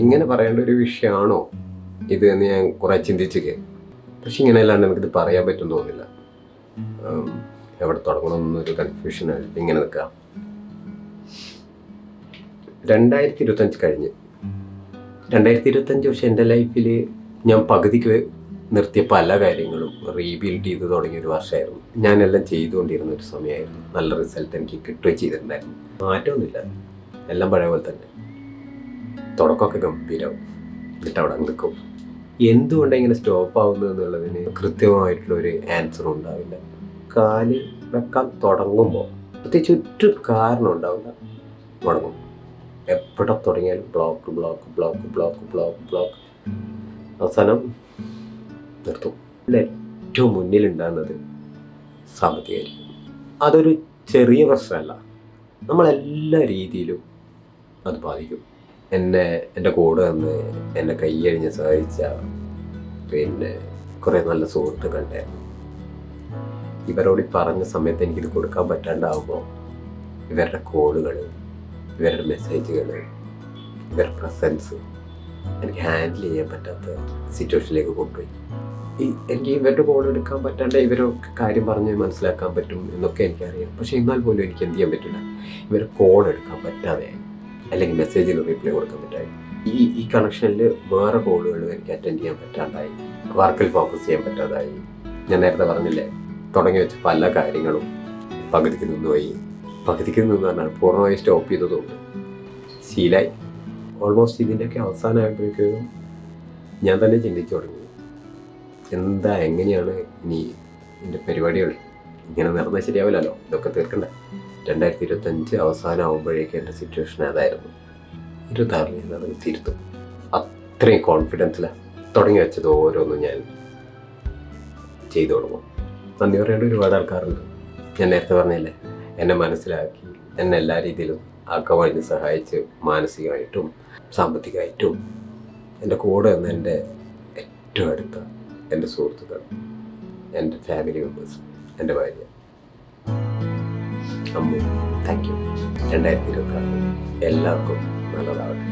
ഇങ്ങനെ പറയേണ്ട ഒരു വിഷയമാണോ ഇത് എന്ന് ഞാൻ കുറേ ചിന്തിച്ചൊക്കെ. പക്ഷെ ഇങ്ങനെ അല്ലാണ്ട് എനിക്കിത് പറയാൻ പറ്റും തോന്നില്ല. എവിടെ തുടങ്ങണമെന്നൊരു കൺഫ്യൂഷനായിട്ട് ഇങ്ങനെ നിൽക്കാം. 2025 കഴിഞ്ഞ് 2025 പക്ഷെ എൻ്റെ ലൈഫിൽ ഞാൻ പകുതിക്ക് നിർത്തിയ പല കാര്യങ്ങളും റീബിൽഡ് ചെയ്ത് തുടങ്ങിയ ഒരു വർഷമായിരുന്നു. ഞാനെല്ലാം ചെയ്തുകൊണ്ടിരുന്ന ഒരു സമയമായിരുന്നു. നല്ല റിസൾട്ട് എനിക്ക് കിട്ടുകയും ചെയ്തിട്ടുണ്ടായിരുന്നു. മാറ്റമൊന്നുമില്ല, എല്ലാം പഴയ പോലെ തന്നെ. തുടക്കമൊക്കെ ഗംഭീരമാവും, എന്നിട്ട് അവിടെ നിൽക്കും. എന്തുകൊണ്ടാണ് ഇങ്ങനെ സ്റ്റോപ്പ് ആവുന്നത് എന്നുള്ളതിന് കൃത്യമായിട്ടുള്ളൊരു ആൻസറും ഉണ്ടാവില്ല. കാല് വെക്കാൻ തുടങ്ങുമ്പോൾ പ്രത്യേകിച്ച് ഒരു കാരണം ഉണ്ടാവില്ല, മുടങ്ങും. എവിടെ തുടങ്ങിയാലും block block block block block block, അവസാനം നിർത്തും. ഏറ്റവും മുന്നിലുണ്ടാകുന്നത് സാമ്പത്തികമായിരിക്കും. അതൊരു ചെറിയ പ്രശ്നമല്ല, നമ്മളെല്ലാ രീതിയിലും അത് ബാധിക്കും. എൻ്റെ കൂടെ നിന്ന് എന്നെ കൈയഴിഞ്ഞ് സഹായിച്ച കുറേ നല്ല സുഹൃത്തുക്കളുണ്ടായിരുന്നു. ഇവരോട് പറഞ്ഞ സമയത്ത് എനിക്കിത് കൊടുക്കാൻ പറ്റാണ്ടാവുമ്പോൾ ഇവരുടെ കോളുകൾ, ഇവരുടെ മെസ്സേജുകൾ, ഇവരുടെ പ്രസൻസ് എനിക്ക് ഹാൻഡിൽ ചെയ്യാൻ പറ്റാത്ത സിറ്റുവേഷനിലേക്ക് കൊണ്ടുപോയി. എനിക്ക് ഇവരുടെ കോൾ എടുക്കാൻ പറ്റാണ്ട് ഇവരൊക്കെ കാര്യം പറഞ്ഞ് മനസ്സിലാക്കാൻ പറ്റും എന്നൊക്കെ എനിക്കറിയാം. പക്ഷേ എന്നാൽ പോലും എനിക്ക് എന്ത് ചെയ്യാൻ പറ്റില്ല, ഇവരെ കോൾ എടുക്കാൻ പറ്റാതെയായി, അല്ലെങ്കിൽ മെസ്സേജിൽ റിപ്ലൈ കൊടുക്കാൻ പറ്റായി. ഈ കണക്ഷനിൽ വേറെ കോളുകൾ എനിക്ക് അറ്റൻഡ് ചെയ്യാൻ പറ്റാണ്ടായി, വർക്കിൽ ഫോക്കസ് ചെയ്യാൻ പറ്റാതായി. ഞാൻ നേരത്തെ പറഞ്ഞില്ലേ, തുടങ്ങി വെച്ച പല കാര്യങ്ങളും പകുതിക്ക് നിന്നുപോയി. പകുതിക്ക് നിന്ന് പറഞ്ഞാൽ പൂർണ്ണമായി സ്റ്റോപ്പ് ചെയ്തതുകൊണ്ട് ശീലമായി. ഓൾമോസ്റ്റ് ഇതിൻ്റെയൊക്കെ അവസാനമായപ്പോഴേക്കും ഞാൻ തന്നെ ചിന്തിച്ചു തുടങ്ങി, എങ്ങനെയാണ് ഇനി എൻ്റെ പരിപാടികൾ. ഇങ്ങനെ നടന്നാൽ ശരിയാവില്ലല്ലോ, ഇതൊക്കെ തീർക്കണ്ടേ. 2025 അവസാനമാകുമ്പോഴേക്കും എൻ്റെ സിറ്റുവേഷൻ അതായിരുന്നു. 26 ഞാനത് തിരുത്തും. അത്രയും കോൺഫിഡൻസിലാണ് തുടങ്ങി വെച്ചത്. ഓരോന്നും ഞാൻ ചെയ്തു തുടങ്ങും. നന്ദി പറയേണ്ട ഒരുപാട് ആൾക്കാരുണ്ട്. ഞാൻ നേരത്തെ പറഞ്ഞില്ലേ, എന്നെ മനസ്സിലാക്കി എന്നെ എല്ലാ രീതിയിലും ആക്കവഴിഞ്ഞ് സഹായിച്ച്, മാനസികമായിട്ടും സാമ്പത്തികമായിട്ടും എൻ്റെ കൂടെ നിന്ന് എൻ്റെ ഏറ്റവും അടുത്ത എൻ്റെ സുഹൃത്തുക്കൾ, എൻ്റെ ഫാമിലി മെമ്പേഴ്സ്, എൻ്റെ ഭാര്യ അമ്മു. Thank you. 2026 എല്ലാവർക്കും നല്ലതാവട്ടെ.